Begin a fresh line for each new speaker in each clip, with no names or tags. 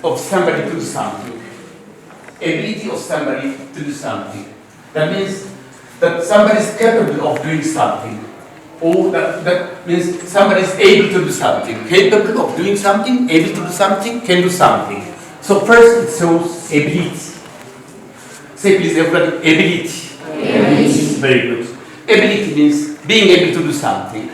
of somebody to do something. Ability of somebody to do something. That means that somebody is capable of doing something. Or that means somebody is able to do something. Capable of doing something, able to do something, can do something. So first it shows ability. Say please everybody, ability. Ability. Very good. Ability means being able to do something.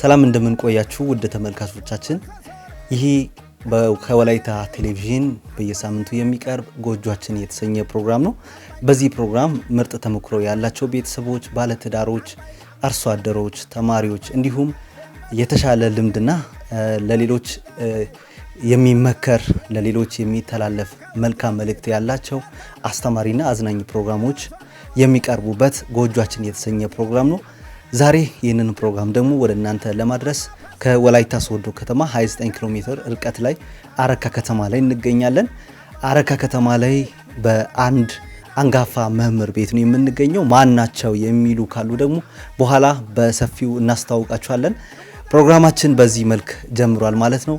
ሰላም እንደምን ቆያችሁ ውድ ተመልካቾቻችን። ይሄ ከወላይታ ቴሌቪዥን በየሳምንቱ የሚቀርብ ጎጆአችን የተሰኘ ፕሮግራም ነው። በዚህ ፕሮግራም ምርጥ ተሞክሮ ያላቸው ቤተሰቦች፣ ባለትዳሮች፣ አርሶ አደሮች፣ ተማሪዎች እንዲሁም የተሻለ ልምድና ለሌሎች የሚመከር ለሌሎች የሚተላለፍ መልካም መልእክት ያላቸው አስተማሪና አዝናኝ ፕሮግራሞች የሚቀርቡበት ጎጆአችን የተሰኘ ፕሮግራም ነው። ዛሬ ይህንን ፕሮግራም ደግሞ ወደ እናንተ ለማድረስ ከወላይታ ሶዶ ከተማ 29 ኪሎ ሜትር ርቀት ላይ አረካ ከተማ ላይ እንገኛለን። አረካ ከተማ ላይ በአንድ አንጋፋ መምህር ቤት ነው የምንገኘው። ማን ናቸው የሚሉ ካሉ ደግሞ በኋላ በሰፊው እናስተዋውቃችኋለን። ፕሮግራማችን በዚህ መልክ ጀምሯል ማለት ነው።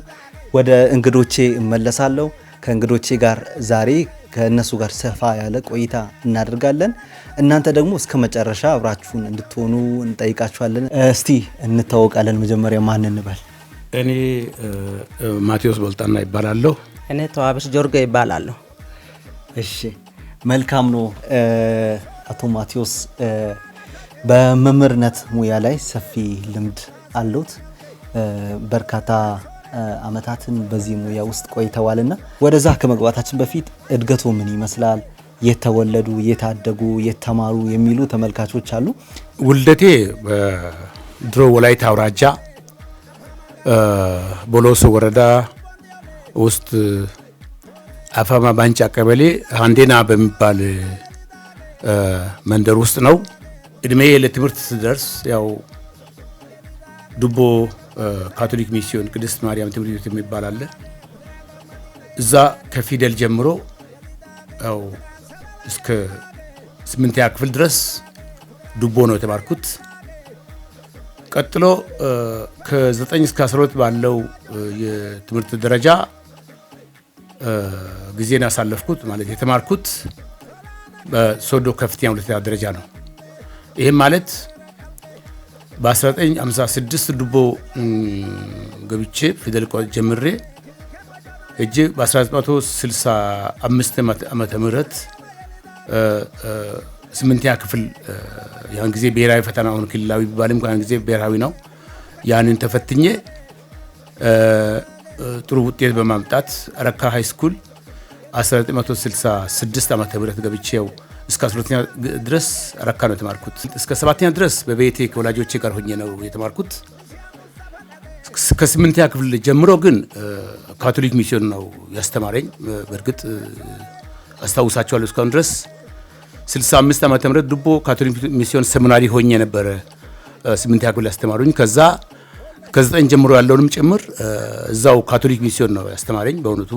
ወደ እንግዶቼ እመለሳለሁ። ከእንግዶቼ ጋር ዛሬ ከእነሱ ጋር ሰፋ ያለ ቆይታ እናደርጋለን። እናንተ ደግሞ እስከ መጨረሻ አብራችሁን እንድትሆኑ እንጠይቃችኋለን። እስቲ እንታወቃለን። መጀመሪያ ማን እንበል?
እኔ ማቴዎስ ቦልጣና ይባላለሁ።
እኔ ተዋበሽ ጆርጋ ይባላለሁ።
እሺ መልካም ነው። አቶ ማቴዎስ በመምህርነት ሙያ ላይ ሰፊ ልምድ አሉት። በርካታ አመታትን በዚህ ሙያ ውስጥ ቆይተዋልና ወደዛ ከመግባታችን በፊት እድገቱ ምን ይመስላል? የተወለዱ የታደጉ የተማሩ የሚሉ ተመልካቾች አሉ።
ውልደቴ በድሮ ወላይታ አውራጃ ቦሎሶ ወረዳ ውስጥ አፋማ ባንጫ ቀበሌ አንዴና በሚባል መንደር ውስጥ ነው። እድሜ ለትምህርት ስደርስ ያው ዱቦ ካቶሊክ ሚስዮን ቅድስት ማርያም ትምህርት ቤት የሚባል አለ። እዛ ከፊደል ጀምሮ ያው እስከ 8ኛ ክፍል ድረስ ዱቦ ነው የተማርኩት። ቀጥሎ ከ9 እስከ 12 ባለው የትምህርት ደረጃ ጊዜን ያሳለፍኩት ማለት የተማርኩት በሶዶ ከፍተኛ ሁለተኛ ደረጃ ነው። ይሄም ማለት በ1956 ዱቦ ገብቼ ፊደል ጀምሬ እጄ በ1965 ዓመተ ምህረት 8ኛ ክፍል ያን ጊዜ ብሔራዊ ፈተና ሆኖ ክልላዊ ቢባልም ያን ጊዜ ብሔራዊ ነው። ያንን ተፈትኜ ጥሩ ውጤት በማምጣት አረካ ሃይ ስኩል 1966 ዓመተ ምህረት ገብቼው እስከ 12ኛ ድረስ አረካ ነው የተማርኩት። እስከ 7ኛ ድረስ በቤቴ ከወላጆቼ ጋር ሆኜ ነው የተማርኩት። እስከ 8ኛ ክፍል ጀምሮ ግን ካቶሊክ ሚስዮን ነው ያስተማረኝ። በእርግጥ አስታውሳቸዋለሁ እስካሁን ድረስ 65 ዓመተ ምህረት ዱቦ ካቶሊክ ሚስዮን ሰሚናሪ ሆኜ ነበር 8ኛ ክፍል ያስተማሩኝ። ከዛ ከ9 ጀምሮ ያለውንም ጭምር እዛው ካቶሊክ ሚስዮን ነው ያስተማረኝ። በእውነቱ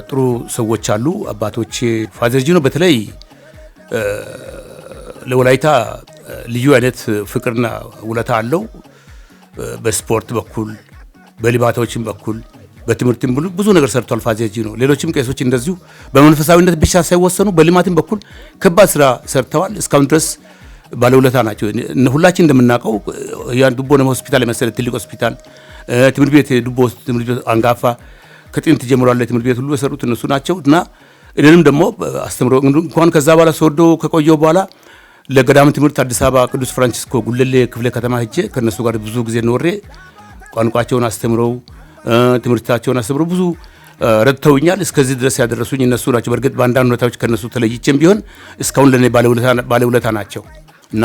ጥሩ ሰዎች አሉ አባቶቼ። ፋዘር ጂኖ በተለይ ለወላይታ ልዩ አይነት ፍቅርና ውለታ አለው። በስፖርት በኩል በሊባቶችም በኩል በትምህርትም ብዙ ነገር ሰርቷል ፋዘር ጂኖ። ሌሎችም ቄሶች እንደዚሁ በመንፈሳዊነት ብቻ ሳይወሰኑ በልማትም በኩል ከባድ ስራ ሰርተዋል። እስካሁን ድረስ ባለውለታ ናቸው። ሁላችን እንደምናውቀው ያን ዱቦ ነው ሆስፒታል የመሰለ ትልቅ ሆስፒታል፣ ትምህርት ቤት ዱቦ ትምህርት ቤት አንጋፋ ከጥንት ጀምሮ ያለ ትምህርት ቤት ሁሉ የሰሩት እነሱ ናቸው። እና እኔንም ደግሞ አስተምሮ እንኳን ከዛ በኋላ ሶዶ ከቆየው በኋላ ለገዳም ትምህርት አዲስ አበባ ቅዱስ ፍራንሲስኮ ጉለሌ ክፍለ ከተማ ሄጄ ከነሱ ጋር ብዙ ጊዜ ኖሬ ቋንቋቸውን አስተምረው ትምህርታቸውን አስተምረው ብዙ ረድተውኛል። እስከዚህ ድረስ ያደረሱኝ እነሱ ናቸው። በእርግጥ በአንዳንድ ሁኔታዎች ከነሱ ተለይቼም ቢሆን እስካሁን ለኔ ባለውለታ ናቸው እና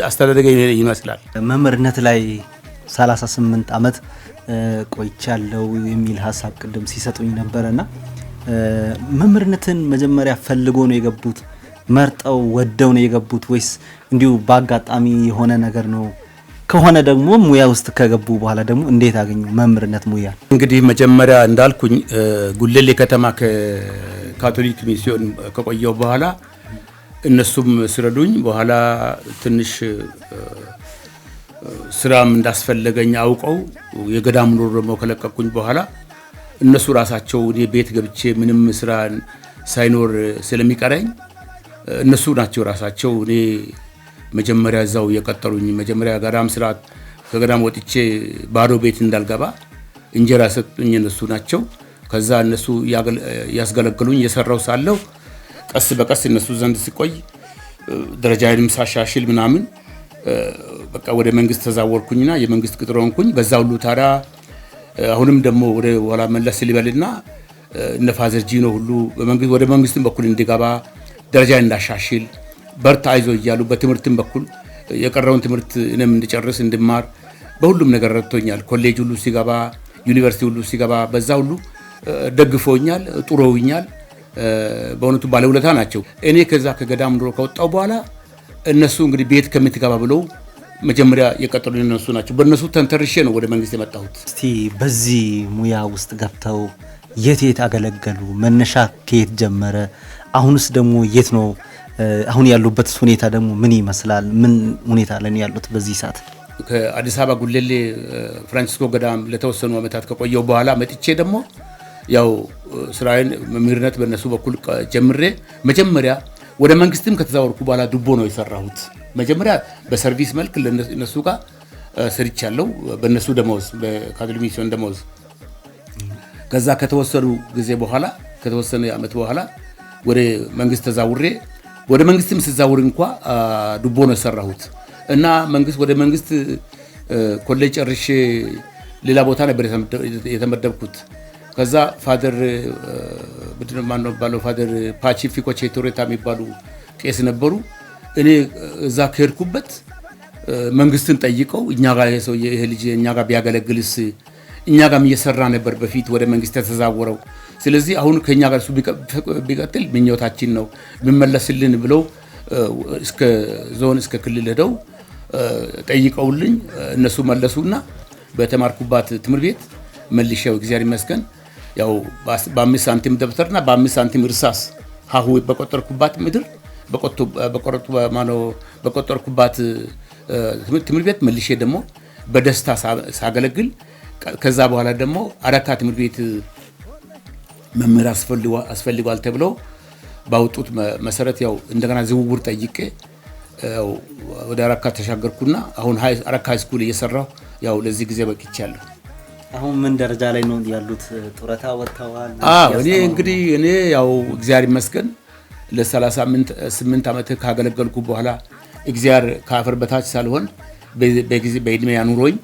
አስተዳደገ ይመስላል።
መምህርነት ላይ 38 ዓመት ቆይቻለሁ የሚል ሀሳብ ቅድም ሲሰጡኝ ነበርና መምህርነትን መጀመሪያ ፈልጎ ነው የገቡት? መርጠው ወደው ነው የገቡት ወይስ እንዲሁ በአጋጣሚ የሆነ ነገር ነው? ከሆነ ደግሞ ሙያ ውስጥ ከገቡ በኋላ ደግሞ እንዴት አገኙ መምህርነት ሙያ?
እንግዲህ መጀመሪያ እንዳልኩኝ ጉለሌ ከተማ ከካቶሊክ ሚስዮን ከቆየው በኋላ እነሱም ስረዱኝ በኋላ ትንሽ ስራም እንዳስፈለገኝ አውቀው የገዳም ኑሮ ደግሞ ከለቀቁኝ በኋላ እነሱ ራሳቸው እኔ ቤት ገብቼ ምንም ስራ ሳይኖር ስለሚቀረኝ እነሱ ናቸው ራሳቸው እኔ መጀመሪያ እዛው የቀጠሩኝ። መጀመሪያ ገዳም ስራ ከገዳም ወጥቼ ባዶ ቤት እንዳልገባ እንጀራ ሰጡኝ እነሱ ናቸው። ከዛ እነሱ ያስገለግሉኝ የሰራው ሳለሁ ቀስ በቀስ እነሱ ዘንድ ሲቆይ ደረጃዬንም ሳሻሽል ምናምን በቃ ወደ መንግስት ተዛወርኩኝና የመንግስት ቅጥር ሆንኩኝ። በዛ ሁሉ ታዲያ አሁንም ደግሞ ወደ ኋላ መለስ ሊበልና እነ ፋዘር ጂኖ ሁሉ ወደ መንግስትም በኩል እንዲገባ ደረጃዬን እንዳሻሽል በርታ አይዞ እያሉ በትምህርትም በኩል የቀረውን ትምህርት እኔም እንድጨርስ እንድማር በሁሉም ነገር ረድቶኛል። ኮሌጅ ሁሉ ሲገባ ዩኒቨርሲቲ ሁሉ ሲገባ በዛ ሁሉ ደግፎኛል፣ ጥሮውኛል። በእውነቱ ባለውለታ ናቸው። እኔ ከዛ ከገዳም ኑሮ ከወጣው በኋላ እነሱ እንግዲህ ቤት ከምትገባ ብለው መጀመሪያ የቀጠሉኝ እነሱ ናቸው። በእነሱ ተንተርሼ ነው ወደ መንግስት የመጣሁት።
እስቲ በዚህ ሙያ ውስጥ ገብተው የት አገለገሉ? መነሻ ከየት ጀመረ? አሁንስ ደግሞ የት ነው? አሁን ያሉበት ሁኔታ ደግሞ ምን ይመስላል? ምን ሁኔታ ላይ ያሉት በዚህ ሰዓት?
ከአዲስ አበባ ጉለሌ ፍራንሲስኮ ገዳም ለተወሰኑ ዓመታት ከቆየው በኋላ መጥቼ ደግሞ ያው ስራዬን መምህርነት በእነሱ በኩል ጀምሬ መጀመሪያ ወደ መንግስትም ከተዛወርኩ በኋላ ዱቦ ነው የሰራሁት። መጀመሪያ በሰርቪስ መልክ ለነሱ ጋር ሰርቻለሁ በእነሱ ደሞዝ፣ በካቶሊክ ሚስዮን ደሞዝ። ከዛ ከተወሰኑ ጊዜ በኋላ ከተወሰነ ዓመት በኋላ ወደ መንግስት ተዛውሬ ወደ መንግስትም ስዛውር እንኳ ዱቦ ነው የሰራሁት እና ወደ መንግስት ኮሌጅ ጨርሼ ሌላ ቦታ ነበር የተመደብኩት። ከዛ ፋደር ፋደር ፓሲፊኮ ቼቶሬታ የሚባሉ ቄስ ነበሩ። እኔ እዛ ከሄድኩበት መንግስትን ጠይቀው እኛ ጋር ይሄ ልጅ እኛ ጋር ቢያገለግልስ እኛ ጋርም እየሰራ ነበር በፊት ወደ መንግስት ተዛወረው። ስለዚህ አሁን ከኛ ጋር እሱ ቢቀጥል ምኞታችን ነው ቢመለስልን ብለው እስከ ዞን እስከ ክልል ሄደው ጠይቀውልኝ እነሱ መለሱና በተማርኩባት ትምህርት ቤት መልሼው እግዚአብሔር ይመስገን ያው በ5 ሳንቲም ደብተርና በ5 ሳንቲም እርሳስ ሀሁ በቆጠርኩባት ምድር በቆጠርኩባት ትምህርት ቤት መልሼ ደግሞ በደስታ ሳገለግል ከዛ በኋላ ደግሞ አረካ ትምህርት ቤት መምህር አስፈልጓል ተብለው ባወጡት መሰረት ያው እንደገና ዝውውር ጠይቄ ያው ወደ አረካ ተሻገርኩና አሁን አረካ ሃይስኩል እየሰራሁ ያው ለዚህ ጊዜ በቅቻለሁ።
አሁን ምን ደረጃ ላይ ነው ያሉት? ጡረታ ወጥተዋል?
እኔ ያው እግዚአብሔር ይመስገን ለ38 ዓመት ካገለገልኩ በኋላ እግዚአብሔር ከአፈር በታች ሳልሆን በእድሜ ያኑሮኝ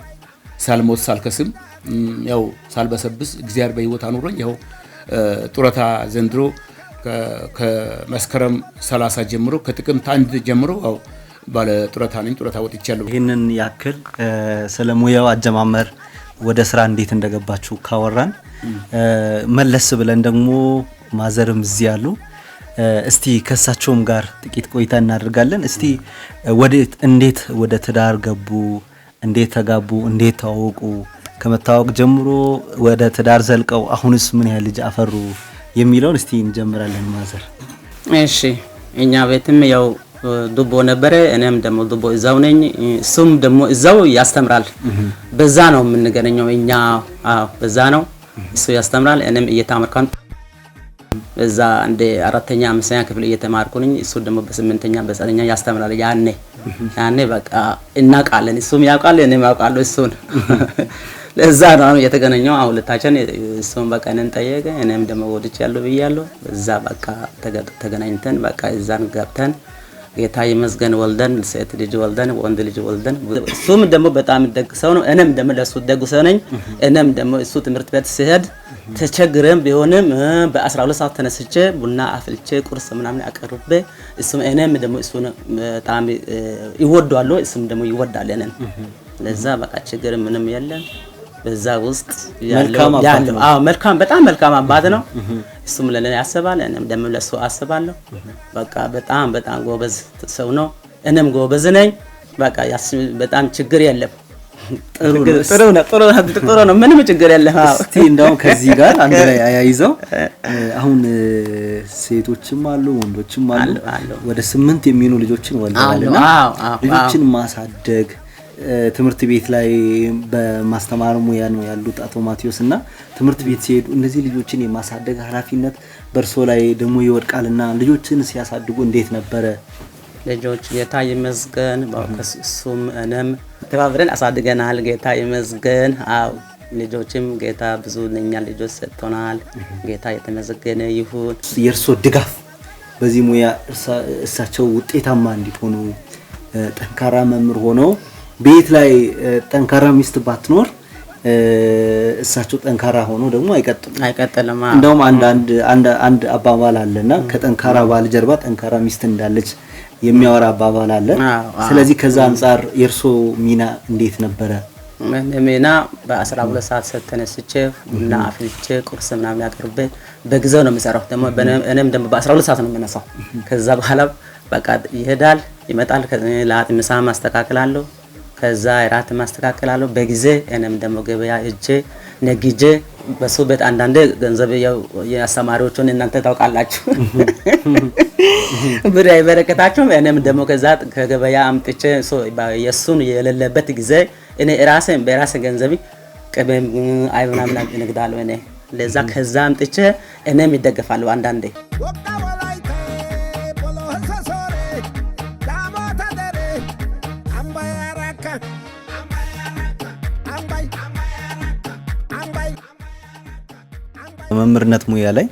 ሳልሞት ሳልከስም ያው ሳልበሰብስ እግዚአብሔር በህይወት አኑሮኝ ያው ጡረታ ዘንድሮ ከመስከረም 30 ጀምሮ ከጥቅምት 1 ጀምሮ ያው ባለ ጡረታ ነኝ። ጡረታ ወጥቻለሁ።
ይሄንን ያክል ስለ ሙያው አጀማመር ወደ ስራ እንዴት እንደገባችሁ ካወራን መለስ ብለን ደግሞ ማዘርም እዚህ ያሉ እስቲ ከሳቸውም ጋር ጥቂት ቆይታ እናደርጋለን። እስቲ እንዴት ወደ ትዳር ገቡ? እንዴት ተጋቡ? እንዴት ተዋወቁ? ከመታወቅ ጀምሮ ወደ ትዳር ዘልቀው አሁንስ ምን ያህል ልጅ አፈሩ የሚለውን እስቲ እንጀምራለን። ማዘር
እሺ፣ እኛ ቤትም ያው ዱቦ ነበረ። እኔም ደግሞ ዱቦ እዛው ነኝ። እሱም ደግሞ እዛው ያስተምራል። በዛ ነው የምንገናኘው እኛ። በዛ ነው እሱ ያስተምራል፣ እኔም እየተማርኩኝ በዛ እንደ 4ኛ 5ኛ ክፍል እየተማርኩ ነኝ። እሱ ደግሞ በ8ኛ በ9ኛ ያስተምራል። ያኔ በቃ እናውቃለን። እሱም ያውቃል፣ እኔም ያውቃለሁ እሱን። ለዛ ነው የተገናኘው። አሁን ሁለታችን እሱም በቃ እኔን ጠየቀ፣ እኔም ደግሞ ወድቻለሁ ብያለሁ። በዛ በቃ ተገናኝተን በቃ እዛን ገብተን ጌታ ይመስገን ወልደን ሴት ልጅ ወልደን ወንድ ልጅ ወልደን። እሱም ደግሞ በጣም ደግ ሰው ነው፣ እኔም ደግሞ ለሱ ደግ ሰው ነኝ። እኔም ደግሞ እሱ ትምህርት ቤት ሲሄድ ተቸግረን ቢሆንም በ12 ሰዓት ተነስቼ ቡና አፍልቼ ቁርስ ምናምን አቀርቤ እሱም እኔም ደግሞ እሱን በጣም ይወዳሉ እሱም ደግሞ ይወዳል እኔን ለዛ በቃ ችግር ምንም የለም በዛ ውስጥ ያለው መልካም በጣም መልካም አባት ነው እሱም ለኔ ያስባል እኔም ደግሞ ለሱ አስባለሁ በቃ በጣም ጎበዝ ሰው ነው እኔም ጎበዝ ነኝ በቃ በጣም ችግር የለም ጥሩ ነው ምንም ችግር የለም
እስቲ እንደው ከዚህ ጋር አንድ ላይ አያይዘው አሁን ሴቶችም አሉ ወንዶችም አሉ ወደ 8 የሚሆኑ ልጆችን ወልደዋልና ልጆችን ማሳደግ ትምህርት ቤት ላይ በማስተማር ሙያ ነው ያሉት አቶ ማቴዎስና ትምህርት ቤት ሲሄዱ እነዚህ ልጆችን የማሳደግ ኃላፊነት በርሶ ላይ ደግሞ ይወድቃልና ልጆችን ሲያሳድጉ እንዴት ነበር
ልጆች ጌታ ይመስገን በከሱም እነም ተባብረን አሳድገናል ጌታ ይመስገን አው ልጆችም ጌታ ብዙ ለኛ ልጆች ሰጥቶናል ጌታ የተመሰገነ ይሁን
የርሶ ድጋፍ በዚህ ሙያ እሳቸው ውጤታማ እንዲሆኑ ጠንካራ መምህር ሆነው ቤት ላይ ጠንካራ ሚስት ባትኖር እሳቸው ጠንካራ ሆኖ ደግሞ አይቀጥልም እንደውም አንድ አባባል አለና ከጠንካራ ባል ጀርባ ጠንካራ ሚስት እንዳለች የሚያወራ አባባል አለ ስለዚህ ከዛ አንፃር የርሶ ሚና እንዴት ነበር
ሚና በ12 ሰዓት ተነስቼ ቡና አፍልቼ ቁርስ ምናምን አቅርቤ በጊዜው ነው የምሰራው ደግሞ እኔም ደግሞ በ12 ሰዓት ነው የምነሳው ከዛ በኋላ በቃ ይሄዳል ይመጣል ለአጥ ምሳ ማስተካከላለሁ ከዛ እራት ማስተካከላለሁ በጊዜ እኔም ደግሞ ገበያ እጄ ነግጄ በሱ ቤት አንዳንዴ ገንዘብ ያስተማሪዎቹን እናንተ ታውቃላችሁ ብር አይበረከታችሁም እኔም ደግሞ ከዛ ከገበያ አምጥቼ የሱን የሌለበት ጊዜ እኔ በራሴ ገንዘብ ቅቤም አይብና ምናምን እነግዳለሁ እኔ ለዛ ከዛ አምጥቼ እኔም ይደገፋለሁ አንዳንዴ
መምህርነት ሙያ ላይ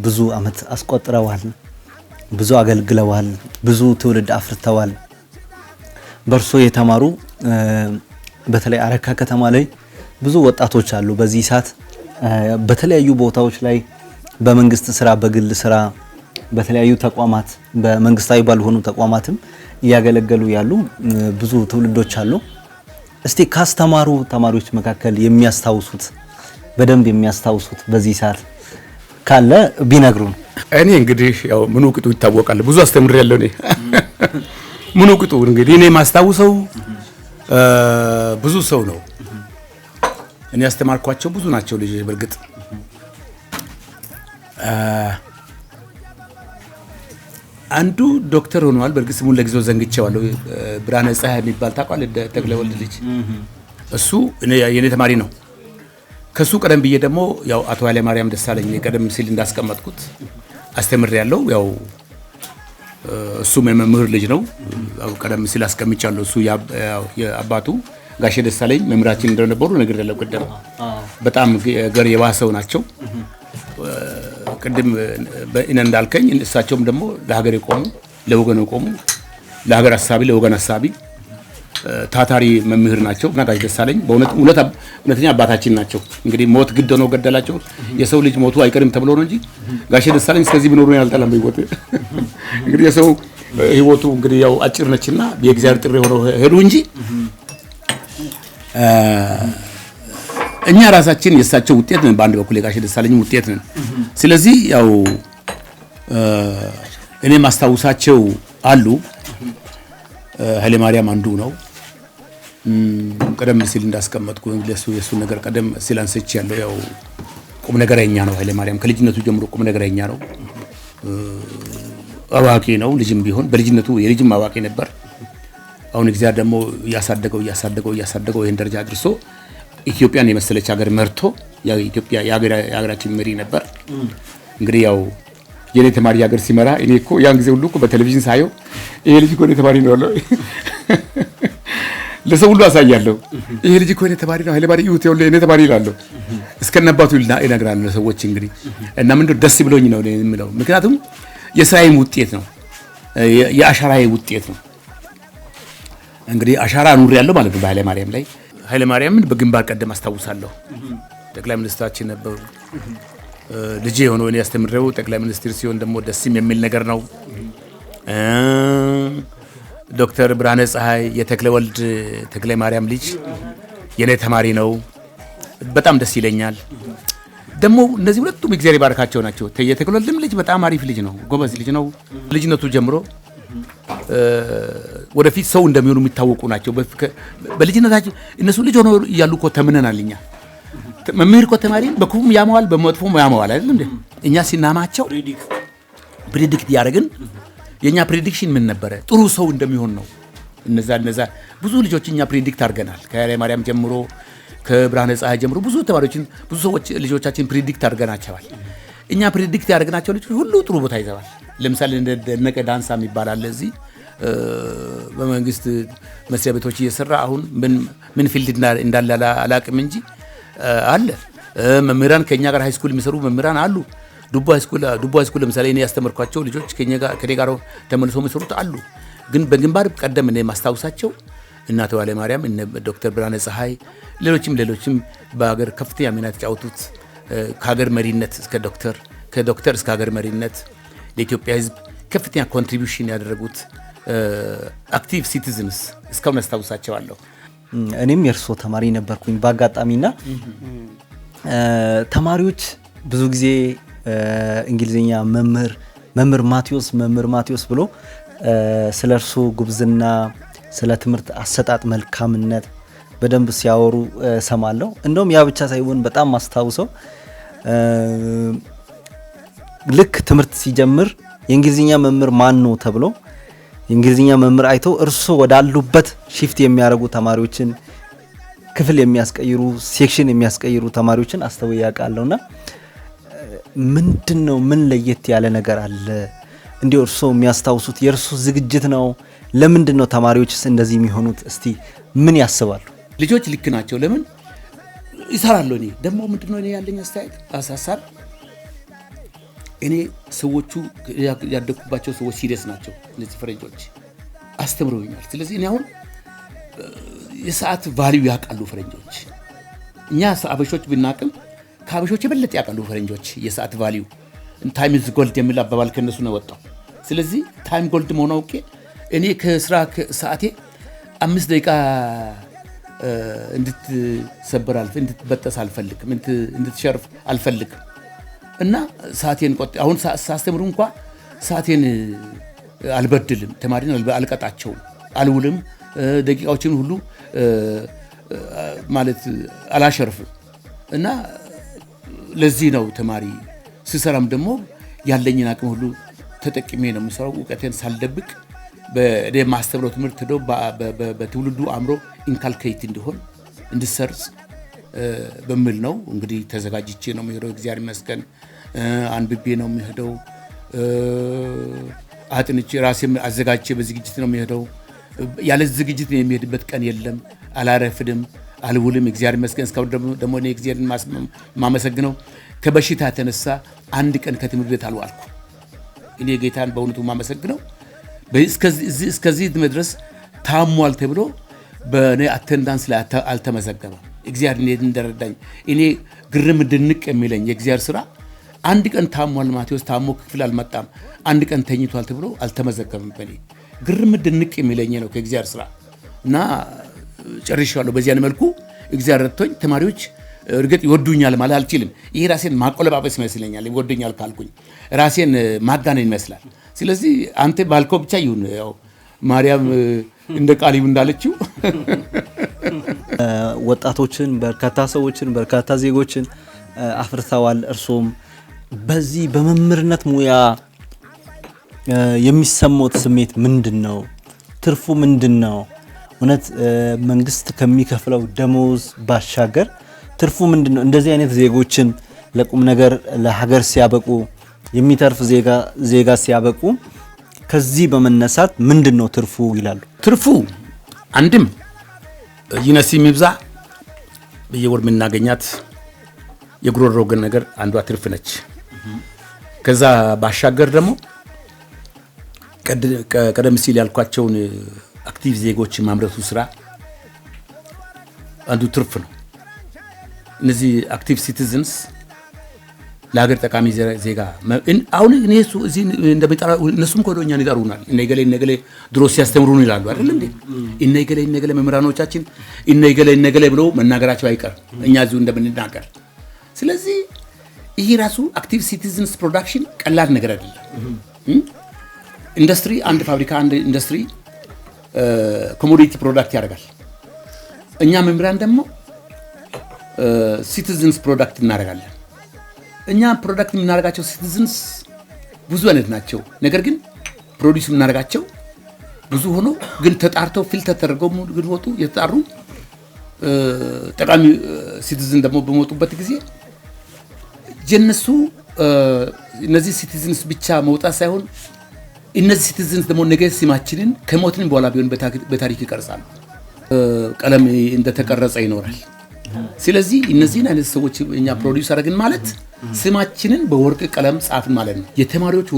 ብዙ አመት አስቆጥረዋል ብዙ አገልግለዋል ብዙ ትውልድ አፍርተዋል በርሶ የተማሩ በተለይ አረካ ከተማ ላይ ብዙ ወጣቶች አሉ በዚህ ሰዓት በተለያዩ ቦታዎች ላይ በመንግስት ስራ በግል ስራ በተለያዩ ተቋማት በመንግስታዊ ባልሆኑ ተቋማትም ያገለገሉ ያሉ ብዙ ትውልዶች አሉ እስቲ ካስተማሩ ተማሪዎች መካከል የሚያስታውሱት በደንብ የሚያስታውሱት በዚህ ሰዓት ካለ ቢነግሩን
እኔ እንግዲህ ያው ምኑ ቅጡ ይታወቃል ብዙ አስተምሬያለሁ እኔ ምኑ ቅጡ እንግዲህ እኔ ማስታውሰው ብዙ ሰው ነው እኔ ያስተማርኳቸው ብዙ ናቸው ልጅ በርግጥ አንዱ ዶክተር ሆኗል በርግጥ ስሙን ለጊዜው ዘንግቼዋለሁ ብርሃነ ፀሐይ የሚባል ታቋል ተክለ ወልድ ልጅ እሱ የኔ ተማሪ ነው ከሱ ቀደም ብዬ ደግሞ ያው አቶ ኃይለ ማርያም ደሳለኝ ቀደም ሲል እንዳስቀመጥኩት አስተምሬያለሁ ያው እሱ መምህር ልጅ ነው ቀደም ሲል አስቀምጫለሁ እሱ የአባቱ ጋሼ ደሳለኝ መምህራችን እንደነበሩ ነገር ያለው ቀደም በጣም ገር የባሰው ናቸው ቅድም በእነ እንዳልከኝ እሳቸውም ደግሞ ለሀገር የቆሙ ለወገን የቆሙ ለሀገር ሐሳቢ ለወገን ሐሳቢ ታታሪ መምህር ናቸው እና ጋሼ ደሳለኝ እውነተኛ አባታችን ናቸው እንግዲህ ሞት ግድ ነው ገደላቸው የሰው ልጅ ሞቱ አይቀርም ተብሎ ነው እንጂ ጋሼ ደሳለኝ እስከዚህ ቢኖሩ ያልጠላም በህይወት እንግዲህ የሰው ህይወቱ እንግዲህ ያው አጭር ነችና የእግዚአብሔር ጥሪ ሆነው ሄዱ እንጂ እኛ ራሳችን የእሳቸው ውጤት ነን በአንድ በኩል የጋሼ ደሳለኝ ውጤት ነን ስለዚህ ያው እኔ ማስታውሳቸው አሉ ኃይለ ማርያም አንዱ ነው ቀደም ሲል እንዳስቀመጥኩ እንግሊዝ የሱ ነገር ቀደም ሲል አንስቼ ያለው ያው ቁም ነገረኛ ነው ኃይለ ማርያም ከልጅነቱ ጀምሮ ቁም ነገረኛ ነው አዋቂ ነው ልጅም ቢሆን በልጅነቱ የልጅም አዋቂ ነበር አሁን እግዚአብሔር ደግሞ ያሳደገው ይሄን ደረጃ አድርሶ ኢትዮጵያን የመሰለች ሀገር መርቶ የኢትዮጵያ የሀገራችን መሪ ነበር እንግዲህ ያው የኔ ተማሪ ሀገር ሲመራ እኔ እኮ ያን ጊዜ ሁሉ እኮ በቴሌቪዥን ሳየው ይሄ ልጅ እኮ የኔ ተማሪ ነው አለው ለሰው ሁሉ አሳያለሁ ይሄ ልጅ እኮ የኔ ተማሪ ነው ኃይለ ማርያም ይሁት ይኸውልህ የኔ ተማሪ ይላል እስከነባቱ ይነግራል ለሰዎች እንግዲህ እና ምንድነው ደስ ብሎኝ ነው የምለው ምክንያቱም የስራዬም ውጤት ነው የአሻራዬ ውጤት ነው እንግዲህ አሻራ ኑር ያለው ማለት ነው በኃይለ ማርያም ላይ ኃይለ ማርያምን በግንባር ቀደም አስታውሳለሁ ጠቅላይ ሚኒስትራችን ነበሩ። ልጄ የሆነው እኔ ያስተምረው ጠቅላይ ሚኒስትር ሲሆን ደግሞ ደስም የሚል ነገር ነው። ዶክተር ብርሃነ ፀሐይ የተክለ ወልድ ተክለ ማርያም ልጅ የኔ ተማሪ ነው። በጣም ደስ ይለኛል። ደግሞ እነዚህ ሁለቱም እግዚአብሔር ባርካቸው ናቸው። የተክለ ወልድም ልጅ በጣም አሪፍ ልጅ ነው፣ ጎበዝ ልጅ ነው። ልጅነቱ ጀምሮ ወደፊት ሰው እንደሚሆኑ የሚታወቁ ናቸው። በልጅነታቸው እነሱ ልጅ ሆነው እያሉ እኮ ተምነናል እኛ። መምህር እኮ ተማሪን በክፉም ያመዋል በመጥፎም ያመዋል አይደል እንዴ? እኛ ሲናማቸው ፕሬዲክት ያደረግን የኛ ፕሬዲክሽን ምን ነበረ? ጥሩ ሰው እንደሚሆን ነው። እነዛ ብዙ ልጆች እኛ ፕሬዲክት አድርገናል። ከኃይለ ማርያም ጀምሮ ከብርሃነ ፀሐይ ጀምሮ ብዙ ተማሪዎችን ብዙ ሰዎች ልጆቻችን ፕሬዲክት አድርገናቸዋል። እኛ ፕሬዲክት ያደረግናቸው ልጆች ሁሉ ጥሩ ቦታ ይዘዋል። ለምሳሌ እንደነቀ ዳንሳ የሚባል አለ እዚህ በመንግስት መስሪያ ቤቶች እየሰራ አሁን ምን ፊልድ እንዳለ አላቅም እንጂ አለ። መምህራን ከኛ ጋር ሃይ ስኩል የሚሰሩ መምህራን አሉ። ዱቦ ሃይ ስኩል ለምሳሌ እኔ ያስተምርኳቸው ልጆች ከኔ ጋር ተመልሶ የሚሰሩት አሉ። ግን በግንባር ቀደም እኔ ማስታውሳቸው እናት ዋለ ማርያም፣ እነ ዶክተር ብርሃነ ፀሐይ፣ ሌሎችም በሀገር ከፍተኛ ሚና የተጫወቱት ከሀገር መሪነት እስከ ከዶክተር እስከ ሀገር መሪነት ለኢትዮጵያ ሕዝብ ከፍተኛ ኮንትሪቢዩሽን ያደረጉት አክቲቭ ሲቲዝንስ እስካሁን አስታውሳቸዋለሁ።
እኔም የእርሶ ተማሪ ነበርኩኝ በአጋጣሚና ተማሪዎች ብዙ ጊዜ እንግሊዝኛ መምህር ማቴዎስ ብሎ ስለ እርሶ ጉብዝና፣ ስለ ትምህርት አሰጣጥ መልካምነት በደንብ ሲያወሩ ሰማለሁ። እንደውም ያ ብቻ ሳይሆን በጣም ማስታውሰው ልክ ትምህርት ሲጀምር የእንግሊዝኛ መምህር ማን ነው ተብሎ የእንግሊዝኛ መምህር አይተው እርሶ ወዳሉበት ሺፍት የሚያደርጉ ተማሪዎችን፣ ክፍል የሚያስቀይሩ፣ ሴክሽን የሚያስቀይሩ ተማሪዎችን አስተውዬ ያውቃለሁና ምንድነው ምን ለየት ያለ ነገር አለ? እንዲሁ እርሶ የሚያስታውሱት የእርሶ ዝግጅት ነው? ለምንድነው ተማሪዎችስ እንደዚህ የሚሆኑት? እስቲ ምን ያስባሉ?
ልጆች ልክ ናቸው። ለምን ይሰራሉ? እኔ ደግሞ ምንድነው እኔ ያለኝ አስተያየት አሳሳብ እኔ ሰዎቹ ያደኩባቸው ሰዎች ሲሪየስ ናቸው። እነዚህ ፈረንጆች አስተምረውኛል። ስለዚህ እኔ አሁን የሰዓት ቫልዩ ያውቃሉ ፈረንጆች። እኛ አበሾች ብናቅም ከአበሾች የበለጠ ያውቃሉ ፈረንጆች የሰዓት ቫልዩ። ታይም ኢዝ ጎልድ የሚል አባባል ከነሱ ነው ወጣው። ስለዚህ ታይም ጎልድ መሆኑ አውቄ እኔ ከስራ ሰዓቴ 5 ደቂቃ እንድትሰበር እንድትበጠስ አልፈልግም፣ እንድትሸርፍ አልፈልግም። እና ሰዓቴን አሁን ሳስተምሩ እንኳን ሰዓቴን አልበድልም፣ ተማሪን አልቀጣቸውም፣ አልውልም፣ ደቂቃዎችን ሁሉ ማለት አላሸርፍም። እና ለዚህ ነው ተማሪ ስሰራም ደግሞ ያለኝን አቅም ሁሉ ተጠቅሜ ነው የምሰራው። እውቀቴን ሳልደብቅ በማስተምረው ትምህርት ሄዶ በትውልዱ አእምሮ ኢንካልኬት እንዲሆን እንድሰርጽ በሚል ነው እንግዲህ ተዘጋጅቼ ነው የሚሄደው። እግዚአብሔር ይመስገን አንብቤ ነው የሚሄደው። አጥንቼ ራሴም አዘጋጅቼ በዝግጅት ነው የሚሄደው። ያለ ዝግጅት የሚሄድበት ቀን የለም። አላረፍድም፣ አልውልም። እግዚአብሔር ይመስገን። እስካሁን ደግሞ እኔ እግዚአብሔርን ማመሰግነው ከበሽታ የተነሳ አንድ ቀን ከትምህርት ቤት አልዋልኩ። እኔ ጌታን በእውነቱ ማመሰግነው እስከዚህ መድረስ ታሟል ተብሎ በእኔ አቴንዳንስ ላይ አልተመዘገበም። እግዚአብሔር እንደረዳኝ እኔ ግርም ድንቅ የሚለኝ የእግዚአብሔር ስራ አንድ ቀን ታሟል ማቴዎስ ታሞ ክፍል አልመጣም፣ አንድ ቀን ተኝቷል ተብሎ አልተመዘገበም። በእኔ ግርም ድንቅ የሚለኝ ነው ከእግዚአብሔር ስራ እና ጨርሻለሁ። በዚያን መልኩ እግዚአብሔር ረድቶኝ ተማሪዎች እርግጥ ይወዱኛል ማለት አልችልም። ይሄ ራሴን ማቆለባበስ ይመስለኛል። ይወዱኛል ካልኩኝ ራሴን ማጋነን ይመስላል። ስለዚህ አንተ ባልከው ብቻ ይሁን። ያው ማርያም እንደ ቃሊብ እንዳለችው
ወጣቶችን በርካታ ሰዎችን በርካታ ዜጎችን አፍርተዋል። እርሶም በዚህ በመምህርነት ሙያ የሚሰማው ስሜት ምንድነው? ትርፉ ምንድነው? እውነት መንግስት ከሚከፍለው ደሞዝ ባሻገር ትርፉ ምንድነው? እንደዚህ አይነት ዜጎችን ለቁም ነገር ለሀገር ሲያበቁ የሚተርፍ ዜጋ ሲያበቁ ከዚህ በመነሳት ምንድነው ትርፉ ይላሉ?
ትርፉ አንድም ይነሲ የሚብዛ በየወር የምናገኛት የጉሮሮ ግን ነገር አንዷ ትርፍ ነች። ከዛ ባሻገር ደግሞ ቀደም ሲል ያልኳቸውን አክቲቭ ዜጎች ማምረቱ ስራ አንዱ ትርፍ ነው። እነዚህ አክቲቭ ሲቲዝንስ ለሀገር ጠቃሚ ዜጋ አሁን እነሱ እዚህ እንደሚጠራ እነሱም ኮዶኛን ይጠሩናል። እነገሌ ድሮ ሲያስተምሩን ይላሉ አይደል እንዴ? እነገሌ መምህራኖቻችን እነገሌ ብሎ መናገራቸው አይቀርም እኛ እዚሁ እንደምንናገር። ስለዚህ ይሄ ራሱ አክቲቭ ሲቲዝንስ ፕሮዳክሽን ቀላል ነገር አይደለም። ኢንዱስትሪ አንድ ፋብሪካ አንድ ኢንዱስትሪ ኮሞዲቲ ፕሮዳክት ያደርጋል። እኛ መምህራን ደግሞ ሲቲዝንስ ፕሮዳክት እናደርጋለን። እኛ ፕሮዳክት የምናደርጋቸው ሲቲዝንስ ብዙ አይነት ናቸው። ነገር ግን ፕሮዲዩስ የምናደርጋቸው ብዙ ሆኖ ግን ተጣርተው ፊልተር ተደርገው ግን ወጡ የተጣሩ ጠቃሚ ሲቲዝን ደግሞ በመጡበት ጊዜ ጀነሱ እነዚህ ሲቲዝንስ ብቻ መውጣት ሳይሆን እነዚህ ሲቲዝንስ ደግሞ ነገ ስማችንን ከሞትን በኋላ ቢሆን በታሪክ ይቀርጻሉ። ቀለም እንደተቀረጸ ይኖራል። ስለዚህ እነዚህን አይነት ሰዎች እኛ ፕሮዲዩስ አደረግን ማለት ስማችንን በወርቅ ቀለም ጻፍን ማለት ነው። የተማሪዎች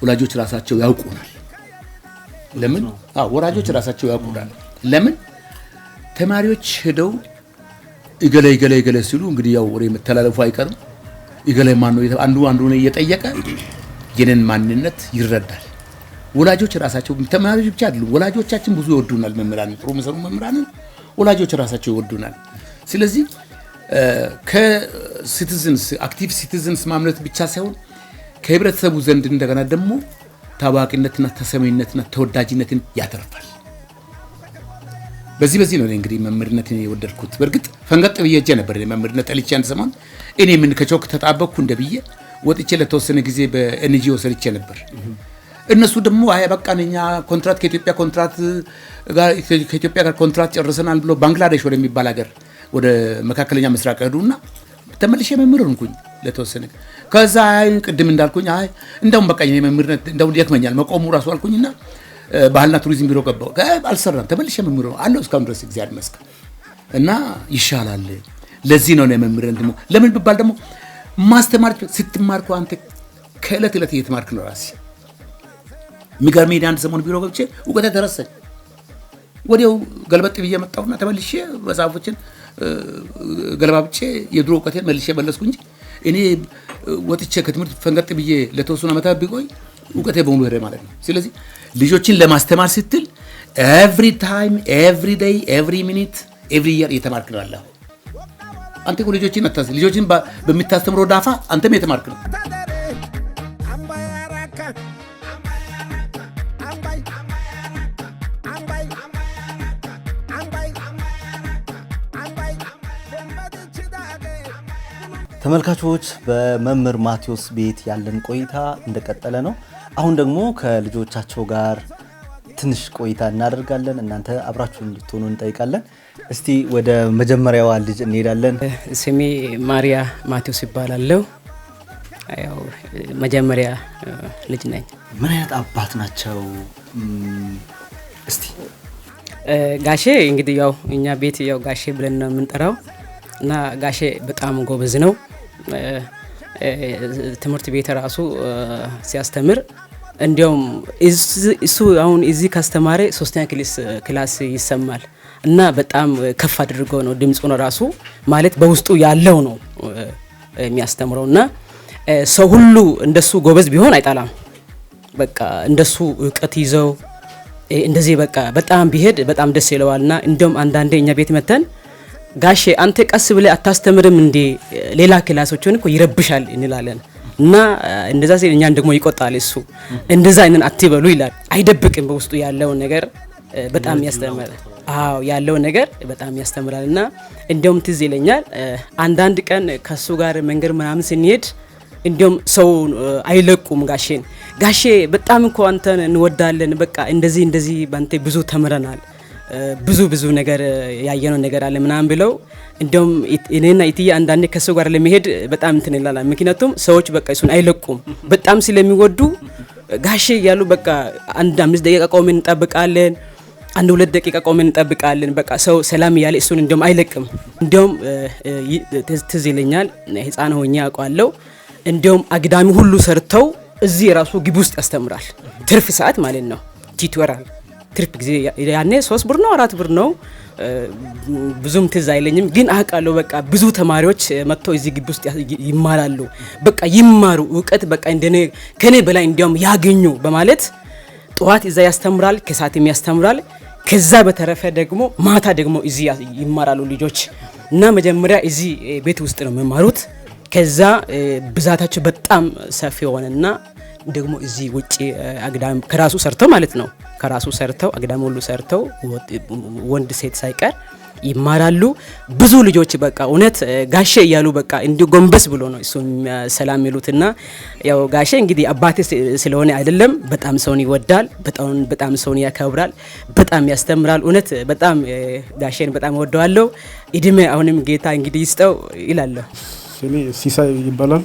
ወላጆች ራሳቸው ያውቁናል። ለምን? ወላጆች ራሳቸው ያውቁናል። ለምን? ተማሪዎች ሄደው ይገለ ሲሉ እንግዲህ ያው ወሬ መተላለፉ አይቀርም። ይገለ ማን ነው አንዱ ነው እየጠየቀ የነን ማንነት ይረዳል። ወላጆች ራሳቸው ተማሪዎች ብቻ አይደሉም፣ ወላጆቻችን ብዙ ይወዱናል። መምህራን ጥሩ መሰሩ መምህራን ወላጆች ራሳቸው ይወዱናል። ስለዚህ ከሲቲዝንስ አክቲቭ ሲቲዝንስ ማምረት ብቻ ሳይሆን ከህብረተሰቡ ዘንድ እንደገና ደግሞ ታዋቂነትና ተሰሚነትና ተወዳጅነትን ያተርፋል። በዚህ ነው እንግዲህ መምህርነትን የወደድኩት። በእርግጥ ፈንገጥ ብዬ እጄ ነበር መምህርነት ጠልቼ አንድ ሰሞን እኔ ምን ከቾክ ተጣበቅኩ እንደብዬ ወጥቼ ለተወሰነ ጊዜ በኤንጂኦ ሰርቼ ነበር። እነሱ ደግሞ አይ በቃ እኛ ኮንትራት ከኢትዮጵያ ጋር ኮንትራት ጨርሰናል ብሎ ባንግላዴሽ ወደሚባል ሀገር ወደ መካከለኛ ምስራቅ ሄዱና ተመልሼ መምህር ሆንኩኝ ለተወሰነ። ከዛ ቅድም እንዳልኩኝ እንደውም በቃ እኔ መምህርነት እንደው ይከመኛል መቆሙ ራሱ አልኩኝና ባህልና ቱሪዝም ቢሮ ገባሁ። አልሰራም፣ ተመልሼ መምህር አለው እስካሁን ድረስ እግዚአብሔር ይመስገን። እና ይሻላል። ለዚህ ነው መምህርነት ደግሞ ለምን ቢባል ደግሞ ማስተማር ስትማር እኮ አንተ ከዕለት ዕለት እየተማርክ ነው ራስህ። የሚገርመኝ አንድ ሰሞን ቢሮ ገብቼ እውቀቴ ተረሳኝ። ወዲያው ገልበጥ ብዬ መጣሁና ተመልሼ መጽሐፎችን ገለባብጬ የድሮ እውቀቴን መልሼ መለስኩ እንጂ እኔ ወጥቼ ከትምህርት ፈንገጥ ብዬ ለተወሰኑ ዓመታት ቢቆይ እውቀቴ በሙሉ ሄደ ማለት ነው። ስለዚህ ልጆችን ለማስተማር ስትል ኤቭሪ ታይም ኤቭሪ ዴይ ኤቭሪ ሚኒት ኤቭሪ ኢየር እየተማርክ ነው ያለው። አንተ እኮ ልጆችን በምታስተምረው ዳፋ አንተም እየተማርክ ነው።
ተመልካቾች በመምህር ማቴዎስ ቤት ያለን ቆይታ እንደቀጠለ ነው። አሁን ደግሞ ከልጆቻቸው ጋር ትንሽ ቆይታ እናደርጋለን። እናንተ አብራችሁ እንድትሆኑ እንጠይቃለን። እስቲ ወደ መጀመሪያዋ ልጅ እንሄዳለን።
ስሜ ማሪያ ማቴዎስ ይባላለሁ። ያው መጀመሪያ ልጅ ነኝ።
ምን አይነት አባት ናቸው? እስቲ
ጋሼ እንግዲህ ያው እኛ ቤት ያው ጋሼ ብለን ነው የምንጠራው እና ጋሼ በጣም ጎበዝ ነው። ትምህርት ቤት ራሱ ሲያስተምር እንዲያውም እሱ አሁን እዚህ ካስተማረ 3ኛ ክላስ ይሰማል እና በጣም ከፍ አድርጎ ነው ድምጹን ራሱ ማለት በውስጡ ያለው ነው የሚያስተምረው እና ሰው ሁሉ እንደሱ ጎበዝ ቢሆን አይጣላም። በቃ እንደሱ እውቀት ይዘው እንደዚህ በቃ በጣም ቢሄድ በጣም ደስ ይለዋልና እንዲያውም አንዳንዴ እኛ ቤት መተን ጋሼ አንተ ቀስ ብለህ አታስተምርም እንዴ ሌላ ክላሶችን እኮ ይረብሻል እንላለን እና እንደዛ ሲል እኛን ደግሞ ይቆጣል። እሱ እንደዛ አይነን አትበሉ ይላል። አይደብቅም በውስጡ ያለው ነገር በጣም ያስተምራል። ያለው ነገር በጣም ያስተምራልና እንደውም ትዝ ይለኛል አንዳንድ ቀን ከሱ ጋር መንገድ ምናምን ስንሄድ እንደውም ሰው አይለቁም ጋሼን። ጋሼ በጣም እኮ አንተን እንወዳለን፣ በቃ እንደዚህ ባንተ ብዙ ተምረናል፣ ብዙ ነገር ያየነው ነገር አለ ምናምን ብለው እንደውም እኔና ኢትዬ አንዳንዴ ከሰው ጋር ለመሄድ በጣም እንትን ይላል። ምክንያቱም ሰዎች በቃ እሱን አይለቁም በጣም ስለሚወዱ ጋሼ እያሉ በቃ 1-5 ደቂቃ ቆመን እንጠብቃለን፣ 1-2 ደቂቃ ቆመን እንጠብቃለን። በቃ ሰው ሰላም እያለ እሱን እንደውም አይለቅም። እንደውም ትዝ ይለኛል ህፃን ሆኜ አውቃለሁ። እንደውም አግዳሚ ሁሉ ሰርተው እዚህ ራሱ ግቢ ውስጥ ያስተምራል። ትርፍ ሰዓት ማለት ነው ቲቶራል ትርፍ ጊዜ ያኔ 3 ብር ነው 4 ብር ነው ብዙም ትዝ አይለኝም፣ ግን አውቃለሁ በቃ ብዙ ተማሪዎች መጥተው እዚህ ግቢ ውስጥ ይማራሉ። በቃ ይማሩ እውቀት በቃ ከኔ በላይ እንዲያውም ያገኙ በማለት ጠዋት እዛ ያስተምራል፣ ከሰዓትም ያስተምራል። ከዛ በተረፈ ደግሞ ማታ ደግሞ እዚህ ይማራሉ ልጆች እና መጀመሪያ እዚህ ቤት ውስጥ ነው የሚማሩት። ከዛ ብዛታቸው በጣም ሰፊ ሆነና ደግሞ እዚህ ውጪ አግዳም ከራሱ ሰርተው ማለት ነው ከራሱ ሰርተው አግዳም ሁሉ ሰርተው ወንድ ሴት ሳይቀር ይማራሉ። ብዙ ልጆች በቃ እውነት ጋሼ እያሉ በቃ እንዲሁ ጎንበስ ብሎ ነው እሱ ሰላም ይሉትና ያው ጋሼ እንግዲህ አባቴ ስለሆነ አይደለም፣ በጣም ሰውን ይወዳል፣ በጣም ሰውን ያከብራል፣ በጣም ያስተምራል። እውነት በጣም ጋሼን በጣም ወደዋለሁ። እድሜ አሁንም ጌታ እንግዲህ ይስጠው ይላለሁ።
ስሜ ሲሳይ ይባላል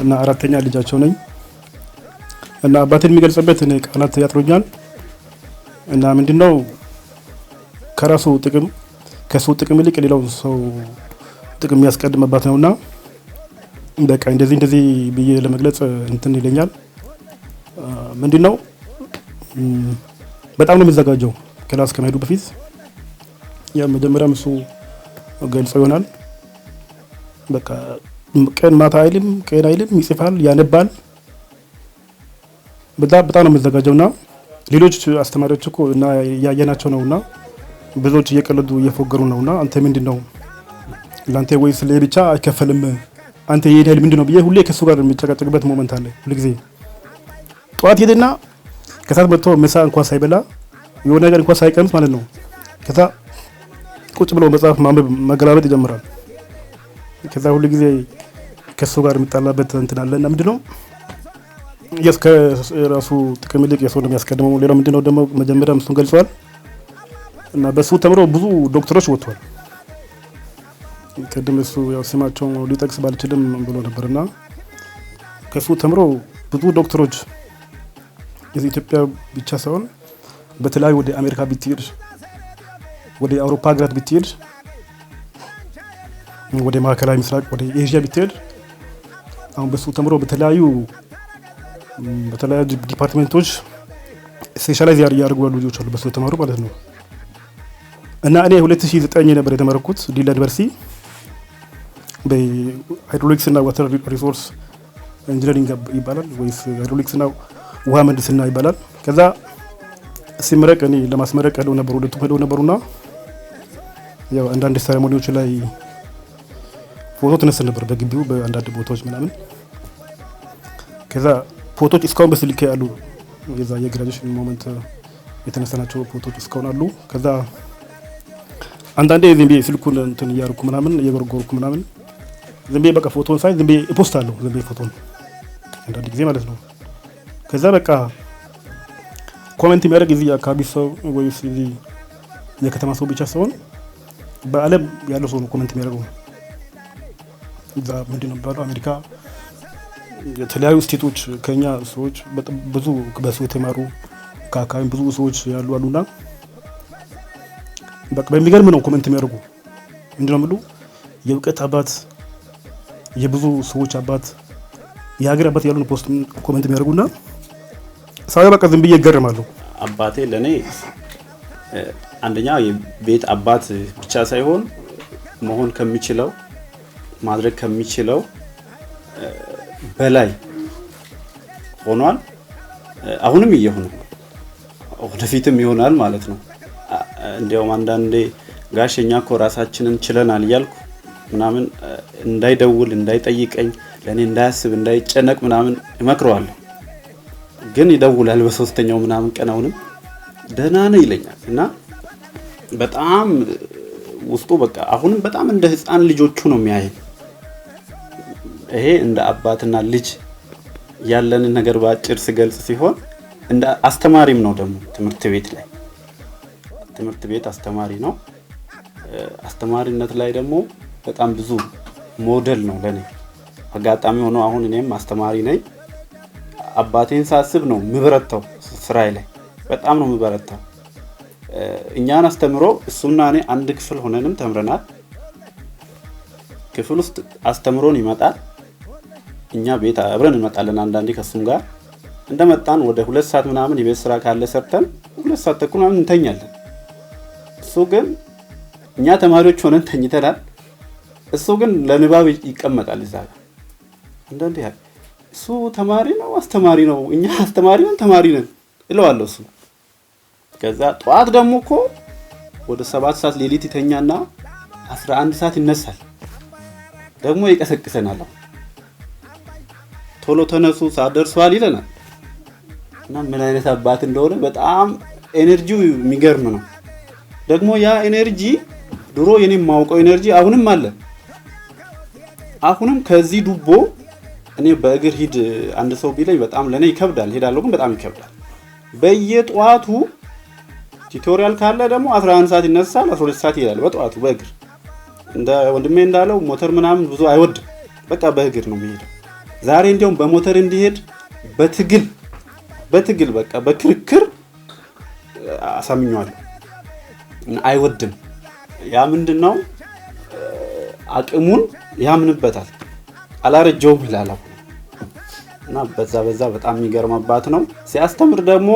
እና አራተኛ ልጃቸው ነኝ እና አባቴን የሚገልጽበት እኔ ቃላት ያጥሩኛል እና ምንድነው ከራሱ ጥቅም ከሱ ጥቅም ይልቅ ሌላው ሰው ጥቅም የሚያስቀድም አባት ነውና በቃ እንደዚህ ብዬ ለመግለጽ እንትን ይለኛል። ምንድነው በጣም ነው የሚዘጋጀው ክላስ ከመሄዱ በፊት ያ መጀመሪያም እሱ ገልጾ ይሆናል። በቃ ቀን ማታ አይልም፣ ቀን አይልም፣ ይጽፋል፣ ያነባል። በጣም ነው የሚዘጋጀውና ሌሎች አስተማሪዎች እኮ እና ያየናቸው ነውና ብዙዎች እየቀለዱ እየፎገሩ ነውና አንተ ምንድነው ላንተ ወይስ ለብቻ አይከፈልም አንተ ይሄዳል ምንድነው ብዬ ሁሌ ከሱ ጋር የሚጨቃጨቅበት ሞመንት አለ። ሁሉ ጊዜ ጧት ሄደና ከሰዓት መጥቶ ምሳ እንኳን ሳይበላ የሆነ ነገር እንኳን ሳይቀምስ ማለት ነው ከዛ ቁጭ ብሎ መጽሐፍ ማንበብ መገላበጥ ይጀምራል። ከዛ ሁሉ ጊዜ ከሱ ጋር የሚጣላበት እንትን አለና ምንድነው ከራሱ ጥቅም ይልቅ የሰው እንደሚያስቀድመው። ሌላው ምንድነው ደግሞ መጀመሪያ እሱን ገልጿል እና በሱ ተምሮ ብዙ ዶክተሮች ወጥቷል። ቅድም እሱ ያው ስማቸው ሊጠቅስ ባልችልም ብሎ ነበርና ከሱ ተምሮ ብዙ ዶክተሮች እዚህ ኢትዮጵያ ብቻ ሳይሆን በተለያዩ ወደ አሜሪካ ብትሄድ፣ ወደ አውሮፓ ሀገራት ብትሄድ፣ ወደ ማዕከላዊ ምስራቅ ወደ ኤዥያ ብትሄድ አሁን በሱ ተምሮ በተለያዩ ዲፓርትመንቶች ስፔሻላይዝ ያደርጉ ልጆች አሉ በሱ ተማሩ ማለት ነው። እና እኔ 2009 ነበር የተመረኩት ዲላ ዩኒቨርሲቲ በሃይድሮሊክስ እና ዋተር ሪሶርስ ኢንጂነሪንግ ይባላል ወይስ ሃይድሮሊክስ እና ውሃ ምህንድስና ይባላል። ከዛ ሲመረቅ እኔ ለማስመረቅ ሄደው ነበር፣ ሁለቱም ሄደው ነበሩና ያው አንዳንድ ሴሬሞኒዎች ላይ ፎቶ ተነስተን ነበር በግቢው በአንዳንድ ቦታዎች ምናምን። ከዛ ፎቶዎች እስካሁን በስልኬ አሉ። የዛ የግራጁዌሽን ሞመንት የተነሳናቸው ፎቶዎች እስካሁን አሉ። ከዛ አንዳንዴ ዝም ብዬ ስልኩን እንትን እያደረኩ ምናምን እየጎረጎርኩ ምናምን ዝም ብዬ በቃ ፎቶን ሳይ ዝም ብዬ ፖስት አለው ዝም ብዬ ፎቶን አንዳንድ ጊዜ ማለት ነው። ከዛ በቃ ኮሜንት የሚያደርግ እዚህ አካባቢ ሰው ወይስ እዚህ የከተማ ሰው ብቻ ሳይሆን በዓለም ያለው ሰው ነው ኮሜንት የሚያደርገው። እዛ ምንድነው የሚባለው አሜሪካ የተለያዩ ስቴቶች ከኛ ሰዎች ብዙ በሱ የተማሩ ከአካባቢ ብዙ ሰዎች ያሉ አሉና በቃ በሚገርም ነው ኮሜንት የሚያደርጉ። ምንድነው የሚሉ የእውቀት አባት፣ የብዙ ሰዎች አባት፣ የሀገር አባት ያሉን ፖስት ኮሜንት የሚያደርጉና ሳይ በቃ ዝም ብዬ እገረማለሁ።
አባቴ ለኔ አንደኛ የቤት አባት ብቻ ሳይሆን መሆን ከሚችለው ማድረግ ከሚችለው በላይ ሆኗል። አሁንም እየሆነ ወደፊትም ይሆናል ማለት ነው። እንዲያውም አንዳንዴ ጋሸኛ እኮ ራሳችንን ችለናል እያልኩ ምናምን እንዳይደውል እንዳይጠይቀኝ ለኔ እንዳያስብ እንዳይጨነቅ ምናምን እመክረዋለሁ። ግን ይደውላል በሶስተኛው ምናምን ቀን አሁንም ደህና ነህ ይለኛል እና በጣም ውስጡ በቃ አሁንም በጣም እንደ ህፃን ልጆቹ ነው የሚያየኝ። ይሄ እንደ አባትና ልጅ ያለንን ነገር ባጭር ሲገልጽ ሲሆን እንደ አስተማሪም ነው ደግሞ ትምህርት ቤት አስተማሪ ነው። አስተማሪነት ላይ ደግሞ በጣም ብዙ ሞዴል ነው ለኔ። አጋጣሚ ሆኖ አሁን እኔም አስተማሪ ነኝ። አባቴን ሳስብ ነው ምበረታው፣ ስራዬ ላይ በጣም ነው ምበረታው። እኛን አስተምሮ እሱና እኔ አንድ ክፍል ሆነንም ተምረናል። ክፍል ውስጥ አስተምሮን ይመጣል፣ እኛ ቤት አብረን እንመጣለን። አንዳንዴ ከሱም ጋር እንደመጣን ወደ 2 ሰዓት ምናምን የቤት ስራ ካለ ሰርተን 2 ሰዓት ተኩል ምናምን እንተኛለን። እሱ ግን እኛ ተማሪዎች ሆነን ተኝተናል። እሱ ግን ለንባብ ይቀመጣል እዛ ጋር። አንዳንዴ እሱ ተማሪ ነው አስተማሪ ነው፣ እኛ አስተማሪ ነን ተማሪ ነን እለዋለሁ እሱ። ከዛ ጠዋት ደግሞ እኮ ወደ 7 ሰዓት ሌሊት ይተኛና 11 ሰዓት ይነሳል። ደግሞ ይቀሰቅሰናል። ቶሎ ተነሱ ሰዓት ደርሷል ይለናል። እና ምን አይነት አባት እንደሆነ በጣም ኤነርጂው የሚገርም ነው። ደግሞ ያ ኤነርጂ ድሮ የኔም ማውቀው ኤነርጂ አሁንም አለ። አሁንም ከዚህ ዱቦ እኔ በእግር ሂድ አንድ ሰው ቢለኝ በጣም ለኔ ይከብዳል። ሄዳለሁ ግን በጣም ይከብዳል። በየጧቱ ቲዩቶሪያል ካለ ደግሞ 11 ሰዓት ይነሳል፣ 12 ሰዓት ይሄዳል በጧቱ በእግር። እንደ ወንድሜ እንዳለው ሞተር ምናምን ብዙ አይወድም። በቃ በእግር ነው የሚሄደው። ዛሬ እንዲያውም በሞተር እንዲሄድ በትግል በቃ በክርክር አሳምኘዋለሁ። አይወድም። ያ ምንድነው አቅሙን ያምንበታል። አላረጀውም ይላል። እና በዛ በጣም የሚገርም አባት ነው። ሲያስተምር ደግሞ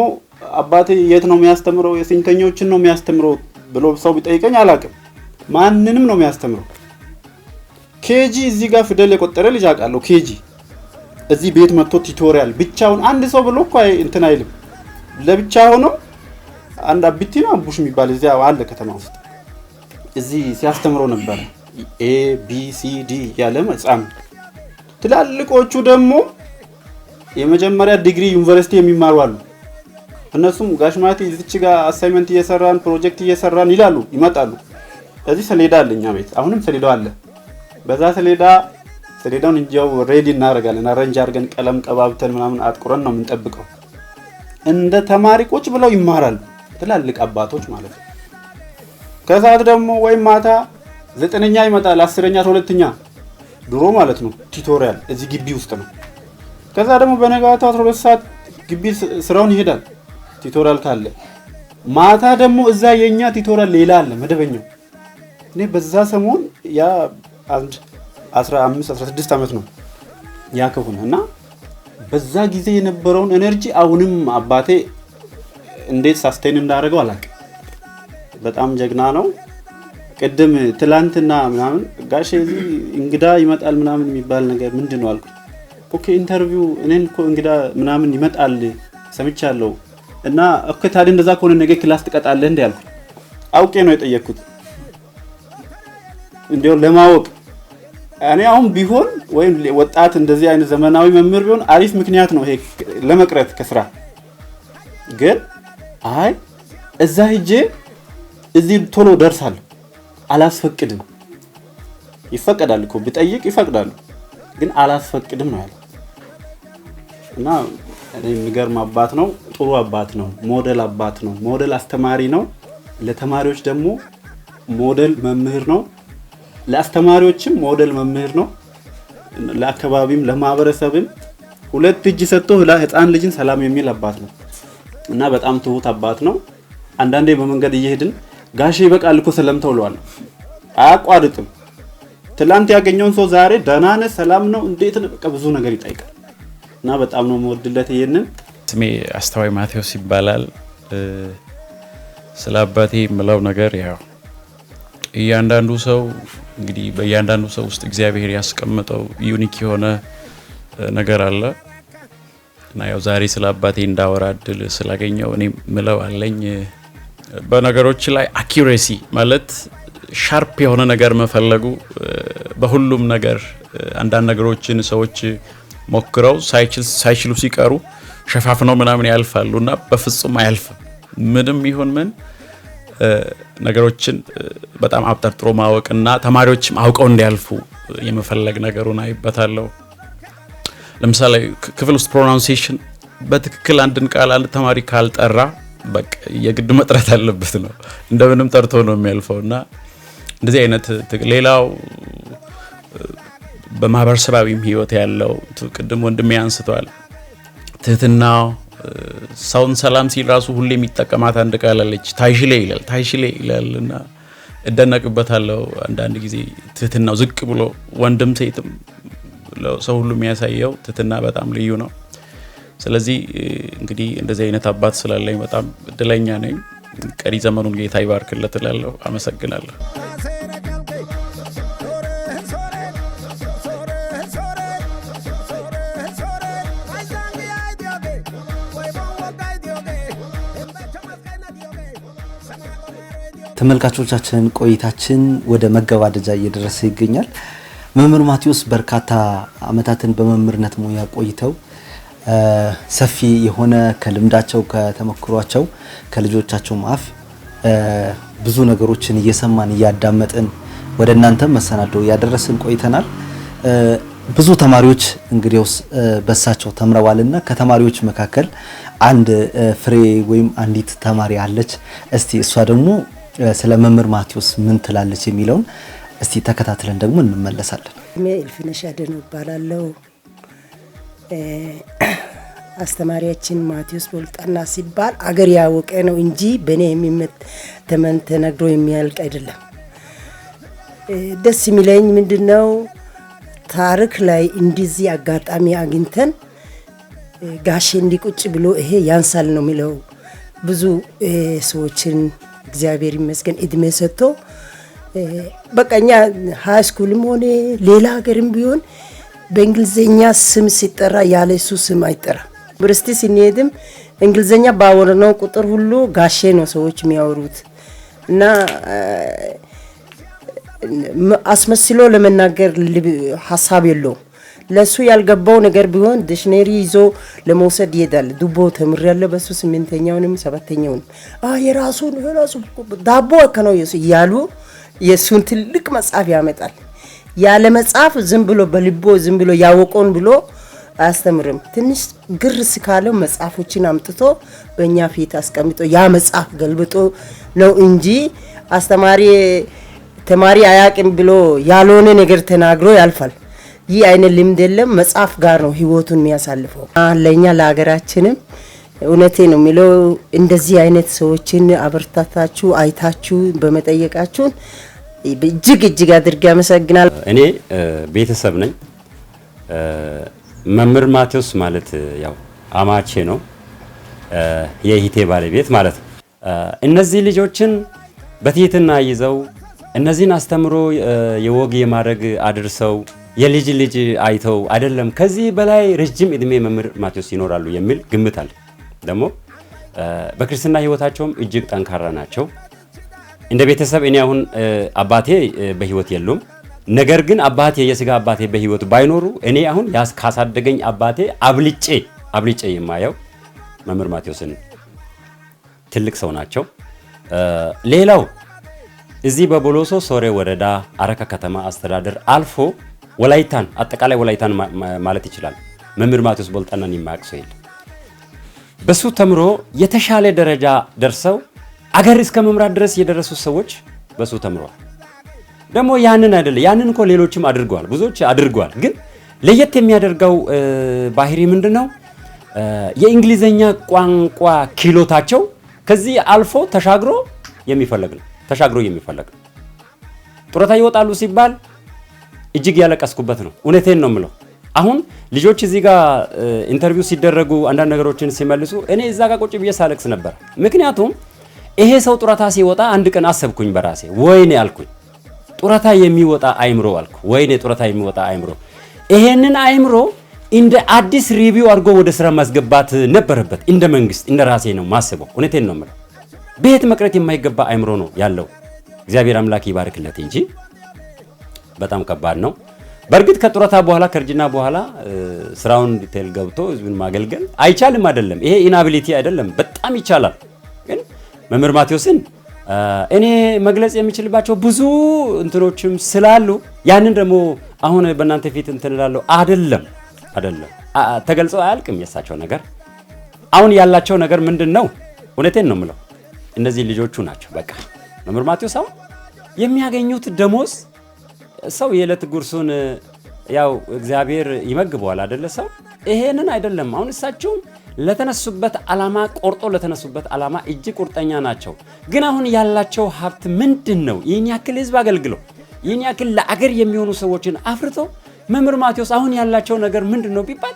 አባቴ የት ነው የሚያስተምረው የስንተኞችን ነው የሚያስተምረው ብሎ ሰው ቢጠይቀኝ አላቅም። ማንንም ነው የሚያስተምረው። ኬጂ እዚህ ጋር ፊደል የቆጠረ ልጅ አውቃለሁ። ኬጂ እዚህ ቤት መጥቶ ቲዩቶሪያል ብቻውን አንድ ሰው ብሎ እኮ እንትን አይልም። ለብቻ ሆኖ አንድ አቢቲ ነው አቡሽ የሚባል እዚያ አለ ከተማ ውስጥ። እዚህ ሲያስተምረው ነበር ኤ ቢ ሲ ዲ ያለ መጻም። ትላልቆቹ ደግሞ የመጀመሪያ ዲግሪ ዩኒቨርሲቲ የሚማሩ አሉ። እነሱም ጋሽማቲ እዚች ጋር አሳይመንት እየሰራን ፕሮጀክት እየሰራን ይላሉ፣ ይመጣሉ። እዚህ ሰሌዳ አለኛ ቤት አሁንም ሰሌዳው አለ። በዛ ሰሌዳውን እንጃው ሬዲ እናደርጋለን። አረንጅ አድርገን ቀለም ቀባብተን ምናምን አጥቁረን ነው የምንጠብቀው። እንደ ተማሪ ቁጭ ብለው ይማራሉ፣ ትላልቅ አባቶች ማለት ነው። ከሰዓት ደግሞ ወይም ማታ 9ኛ ይመጣል፣ 10ኛ 12ኛ ድሮ ማለት ነው ቲዩቶሪያል እዚህ ግቢ ውስጥ ነው። ከዛ ደግሞ በነጋታው 12 ሰዓት ግቢ ስራውን ይሄዳል ቲዩቶሪያል ካለ። ማታ ደግሞ እዛ የኛ ቲዩቶሪያል ሌላ አለ መደበኛው። እኔ በዛ ሰሞን ያ 15 16 ዓመት ነው ያ ከሆነ እና በዛ ጊዜ የነበረውን ኤነርጂ አሁንም አባቴ እንዴት ሳስቴን እንዳደረገው አላውቅም። በጣም ጀግና ነው። ቅድም ትላንትና ምናምን ጋሼ እዚህ እንግዳ ይመጣል ምናምን የሚባል ነገር ምንድነው አልኩ። ኦኬ ኢንተርቪው እኔን እኮ እንግዳ ምናምን ይመጣል ሰምቻለሁ እና ኦኬ ታዲያ እንደዛ ከሆነ ነገ ክላስ ትቀጣለህ እንዴ አልኩ። አውቄ ነው የጠየቅኩት እንዴው ለማወቅ። እኔ አሁን ቢሆን ወይም ወጣት እንደዚህ አይነት ዘመናዊ መምህር ቢሆን አሪፍ ምክንያት ነው ይሄ ለመቅረት ከስራ። ግን አይ እዛ ሂጄ እዚህ ቶሎ ደርሳለሁ አላስፈቅድም። ይፈቀዳል እኮ ቢጠይቅ ይፈቅዳሉ፣ ግን አላስፈቅድም ነው ያለው። እና እኔ የሚገርም አባት ነው፣ ጥሩ አባት ነው፣ ሞዴል አባት ነው፣ ሞዴል አስተማሪ ነው። ለተማሪዎች ደግሞ ሞዴል መምህር ነው። ለአስተማሪዎችም ሞዴል መምህር ነው። ለአካባቢም ለማህበረሰብም ሁለት እጅ ሰጥቶ ለህፃን ልጅን ሰላም የሚል አባት ነው እና በጣም ትሁት አባት ነው። አንዳንዴ በመንገድ እየሄድን ጋሼ ይበቃል እኮ ሰላም ተውሏል፣ አያቋርጥም። ትላንት ያገኘውን ሰው ዛሬ ደህና ነህ ሰላም ነው እንዴት ነው በቃ ብዙ ነገር ይጠይቃል እና በጣም ነው የምወድለት። ይሄንን
ስሜ አስተዋይ ማቴዎስ ይባላል። ስለ አባቴ የምለው ነገር ያው እያንዳንዱ ሰው እንግዲህ በእያንዳንዱ ሰው ውስጥ እግዚአብሔር ያስቀመጠው ዩኒክ የሆነ ነገር አለ እና ያው ዛሬ ስለ አባቴ እንዳወራ እድል ስላገኘው እኔ ምለው አለኝ። በነገሮች ላይ አኪዩሬሲ ማለት ሻርፕ የሆነ ነገር መፈለጉ በሁሉም ነገር አንዳንድ ነገሮችን ሰዎች ሞክረው ሳይችሉ ሲቀሩ ሸፋፍነው ምናምን ያልፋሉና በፍጹም አያልፍም። ምንም ይሁን ምን ነገሮችን በጣም አብጠርጥሮ ማወቅና ተማሪዎችም አውቀው እንዲያልፉ የመፈለግ ነገሩን አይበታለሁ። ለምሳሌ ክፍል ውስጥ ፕሮናንሲዬሽን በትክክል አንድን ቃል አንድ ተማሪ ካልጠራ በቃ የግድ መጥራት አለበት ነው፣ እንደምንም ጠርቶ ነው የሚያልፈውና እንደዚህ አይነት ሌላው በማህበረሰባዊም ህይወት ያለው ቅድም ወንድሜ አንስቷል። ትህትናው ሰውን ሰላም ሲል ራሱ ሁሌ የሚጠቀማት አንድ ቃል አለች፣ ታይሽሌ ይላልና እደነቅበታለሁ። አንዳንድ ጊዜ ትህትናው ዝቅ ብሎ ወንድም ሴትም ሰው ሁሉ የሚያሳየው ትህትና በጣም ልዩ ነው። ስለዚህ እንግዲህ እንደዚህ አይነት አባት ስላለኝ በጣም እድለኛ ነኝ። ቀሪ ዘመኑን ጌታ ይባርክለት እላለሁ። አመሰግናለሁ።
ተመልካቾቻችን ቆይታችን ወደ መገባደጃ እየደረሰ ይገኛል። መምህር ማቴዎስ በርካታ አመታትን በመምህርነት ሙያ ቆይተው ሰፊ የሆነ ከልምዳቸው ከተመክሯቸው ከልጆቻቸው አፍ ብዙ ነገሮችን እየሰማን እያዳመጥን ወደ እናንተ መሰናዶ ያደረስን ቆይተናል። ብዙ ተማሪዎች እንግዲያውስ በሳቸው ተምረዋልና ከተማሪዎች መካከል አንድ ፍሬ ወይም አንዲት ተማሪ አለች። እስቲ እሷ ደግሞ ስለ መምህር ማቴዎስ ምን ትላለች የሚለውን እስቲ ተከታትለን ደግሞ እንመለሳለን።
እልፍነሽ አደነው እባላለሁ። አስተማሪያችን ማቴዎስ ቦልጣና ሲባል አገር ያወቀ ነው እንጂ በእኔ የሚመት ተነግሮ የሚያልቅ አይደለም። ደስ የሚለኝ ምንድነው ታሪክ ላይ እንደዚህ አጋጣሚ አግኝተን ጋሼ እንዲቁጭ ብሎ ይሄ ያንሳል ነው የሚለው ብዙ ሰዎችን እግዚአብሔር ይመስገን እድሜ ሰጥቶ በቃኛ ሃይ ስኩልም ሆነ ሌላ ሀገርም ቢሆን በእንግሊዘኛ ስም ሲጠራ ያለ እሱ ስም አይጠራ። ዩኒቨርሲቲ ስንሄድም እንግሊዘኛ ባወራነው ቁጥር ሁሉ ጋሼ ነው ሰዎች የሚያወሩት እና አስመስሎ ለመናገር ሐሳብ የለውም። ለሱ ያልገባው ነገር ቢሆን ዲክሽነሪ ይዞ ለመውሰድ ይሄዳል። ዱቦ ተምሬያለሁ በሱ 8ኛውንም 7ኛውንም የራሱ ዳቦ ከነው ያሉ የሱን ትልቅ መጽሐፍ ያመጣል። ያለ መጽሐፍ ዝም ብሎ በልቦ ዝም ብሎ ያወቀውን ብሎ አያስተምርም። ትንሽ ግር ስካለው መጽሐፎችን አምጥቶ በእኛ ፊት አስቀምጦ ያ መጽሐፍ ገልብጦ ነው እንጂ አስተማሪ ተማሪ አያቅም ብሎ ያልሆነ ነገር ተናግሮ ያልፋል። ይህ አይነት ልምድ የለም። መጽሐፍ ጋር ነው ህይወቱን የሚያሳልፈው። ለኛ ለሀገራችንም እውነቴ ነው የሚለው እንደዚህ አይነት ሰዎችን አበርታታችሁ አይታችሁ በመጠየቃችሁ እጅግ አድርጌ አመሰግናለሁ።
እኔ ቤተሰብ ነኝ። መምህር ማቴዎስ ማለት ያው አማቼ ነው፣ የእህቴ ባለቤት ማለት ነው። እነዚህ ልጆችን በትህትና ይዘው እነዚህን አስተምሮ የወግ የማድረግ አድርሰው የልጅ ልጅ አይተው አይደለም ከዚህ በላይ ረጅም እድሜ መምህር ማቴዎስ ይኖራሉ የሚል ግምት አለ። ደግሞ በክርስትና ህይወታቸውም እጅግ ጠንካራ ናቸው። እንደ ቤተሰብ እኔ አሁን አባቴ በህይወት የሉም። ነገር ግን አባቴ የስጋ አባቴ በህይወት ባይኖሩ እኔ አሁን ካሳደገኝ አባቴ አብልጬ የማየው መምህር ማቴዎስን ትልቅ ሰው ናቸው። ሌላው እዚህ በቦሎሶ ሶሬ ወረዳ አረካ ከተማ አስተዳደር አልፎ ወላይታን አጠቃላይ ወላይታን ማለት ይችላል መምህር ማቴዎስ ቦልጣናን የማያውቅ ሰው የለም። በሱ ተምሮ የተሻለ ደረጃ ደርሰው አገር እስከ መምራት ድረስ የደረሱ ሰዎች በሱ ተምረዋል። ደግሞ ያንን እኮ ሌሎችም አድርገዋል፣ ብዙዎች አድርገዋል። ግን ለየት የሚያደርገው ባህሪ ምንድነው? የእንግሊዘኛ ቋንቋ ኪሎታቸው ከዚህ አልፎ ተሻግሮ የሚፈለግ ነው። ጡረታ ይወጣሉ ሲባል እጅግ ያለቀስኩበት ነው። እውነቴን ነው የምለው። አሁን ልጆች እዚህ ጋር ኢንተርቪው ሲደረጉ አንዳንድ ነገሮችን ሲመልሱ እኔ እዛ ጋር ቁጭ ብዬ ሳለቅስ ነበር። ምክንያቱም ይሄ ሰው ጡረታ ሲወጣ አንድ ቀን አሰብኩኝ በራሴ። ወይኔ አልኩኝ፣ ጡረታ የሚወጣ አይምሮ አልኩ። ወይኔ ጡረታ የሚወጣ አይምሮ። ይሄንን አይምሮ እንደ አዲስ ሪቪው አድርጎ ወደ ስራ ማስገባት ነበረበት። እንደ መንግስት እንደ ራሴ ነው ማስበው። እውነቴን ነው የምለው። ቤት መቅረት የማይገባ አይምሮ ነው ያለው። እግዚአብሔር አምላክ ይባርክለት እንጂ በጣም ከባድ ነው። በእርግጥ ከጡረታ በኋላ ከእርጅና በኋላ ስራውን ዲቴል ገብቶ ህዝብን ማገልገል አይቻልም አይደለም። ይሄ ኢናቢሊቲ አይደለም፣ በጣም ይቻላል። ግን መምህር ማቴዎስን እኔ መግለጽ የሚችልባቸው ብዙ እንትኖችም ስላሉ ያንን ደግሞ አሁን በእናንተ ፊት እንትንላለሁ አይደለም ተገልጸው አያልቅም የሳቸው ነገር። አሁን ያላቸው ነገር ምንድነው? እውነቴን ነው የምለው፣ እነዚህ ልጆቹ ናቸው። በቃ መምህር ማቴዎስ አሁን የሚያገኙት ደሞዝ ሰው የዕለት ጉርሱን ያው እግዚአብሔር ይመግበዋል አይደለ? ሰው ይሄንን አይደለም። አሁን እሳቸውም ለተነሱበት ዓላማ ቆርጦ ለተነሱበት ዓላማ እጅግ ቁርጠኛ ናቸው። ግን አሁን ያላቸው ሀብት ምንድነው? ይህን ያክል ህዝብ አገልግለው ይህን ያክል ለአገር የሚሆኑ ሰዎችን አፍርተው መምህር ማቴዎስ አሁን ያላቸው ነገር ምንድነው ቢባል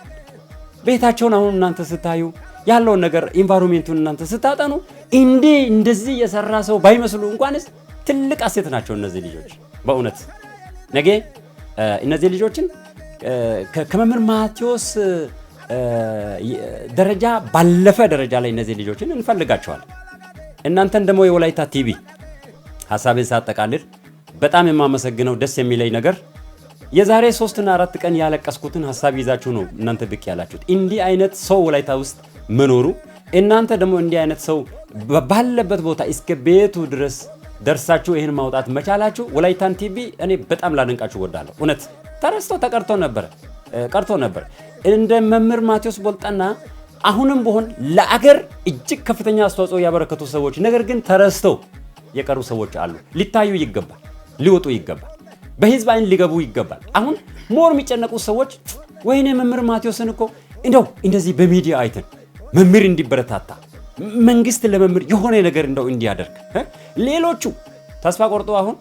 ቤታቸውን አሁን እናንተ ስታዩ ያለውን ነገር ኢንቫይሮንመንቱን እናንተ ስታጠኑ እንደዚህ የሰራ ሰው ባይመስሉ እንኳንስ ትልቅ አሴት ናቸው እነዚህ ልጆች በእውነት ነገ እነዚህ ልጆችን ከመምህር ማቴዎስ ደረጃ ባለፈ ደረጃ ላይ እነዚህ ልጆችን እንፈልጋቸዋለን። እናንተን ደግሞ የወላይታ ቲቪ ሐሳቤን ሳጠቃልል በጣም የማመሰግነው ደስ የሚለኝ ነገር የዛሬ 3 እና 4 ቀን ያለቀስኩትን ሐሳብ ይዛችሁ ነው እናንተ ብቅ ያላችሁት። እንዲህ አይነት ሰው ወላይታ ውስጥ መኖሩ እናንተ ደግሞ እንዲህ አይነት ሰው ባለበት ቦታ እስከ ቤቱ ድረስ ደርሳችሁ ይሄን ማውጣት መቻላችሁ ወላይታን ቲቪ እኔ በጣም ላደንቃችሁ ወዳለሁ። እውነት ተረስቶ ቀርቶ ነበር እንደ መምህር ማቴዎስ ቦልጠና አሁንም ቢሆን ለአገር እጅግ ከፍተኛ አስተዋጽኦ ያበረከቱ ሰዎች ነገር ግን ተረስተው የቀሩ ሰዎች አሉ። ሊታዩ ይገባል፣ ሊወጡ ይገባል፣ በህዝብ አይን ሊገቡ ይገባል። አሁን ሞር የሚጨነቁ ሰዎች ወይኔ መምህር ማቴዎስን እኮ እንደው እንደዚህ በሚዲያ አይተን መምህር እንዲበረታታ መንግስት ለመምህር የሆነ ነገር እንደው እንዲያደርግ ሌሎቹ ተስፋ ቆርጦ አሁን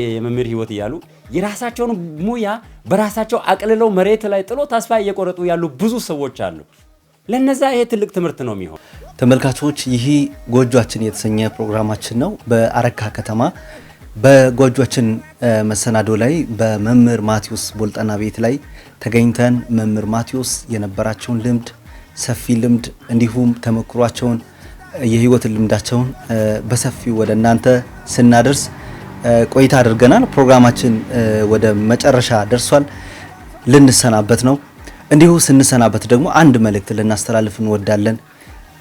የመምህር ህይወት እያሉ የራሳቸውን ሙያ በራሳቸው አቅልለው መሬት ላይ ጥሎ ተስፋ እየቆረጡ ያሉ ብዙ ሰዎች አሉ። ለነዛ ይሄ ትልቅ ትምህርት ነው የሚሆን።
ተመልካቾች ይህ ጎጆአችን የተሰኘ ፕሮግራማችን ነው። በአረካ ከተማ በጎጆአችን መሰናዶ ላይ በመምህር ማቴዎስ ቦልጠና ቤት ላይ ተገኝተን መምህር ማቴዎስ የነበራቸውን ልምድ ሰፊ ልምድ እንዲሁም ተመክሯቸውን የህይወት ልምዳቸውን በሰፊው ወደ እናንተ ስናደርስ ቆይታ አድርገናል። ፕሮግራማችን ወደ መጨረሻ ደርሷል። ልንሰናበት ነው። እንዲሁ ስንሰናበት ደግሞ አንድ መልእክት ልናስተላልፍ እንወዳለን።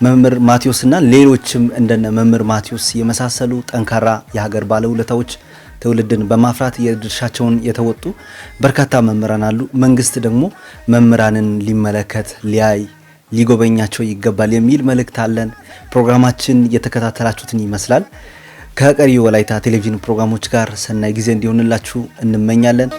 መምህር ማቴዎስና ሌሎችም እንደነ መምህር ማቴዎስ የመሳሰሉ ጠንካራ የሀገር ባለውለታዎች ትውልድን በማፍራት የድርሻቸውን የተወጡ በርካታ መምህራን አሉ። መንግስት ደግሞ መምህራንን ሊመለከት ሊጎበኛቸው ይገባል የሚል መልእክት አለን። ፕሮግራማችን የተከታተላችሁትን ይመስላል። ከቀሪ ወላይታ ቴሌቪዥን ፕሮግራሞች ጋር ሰናይ ጊዜ እንዲሆንላችሁ እንመኛለን።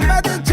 I'm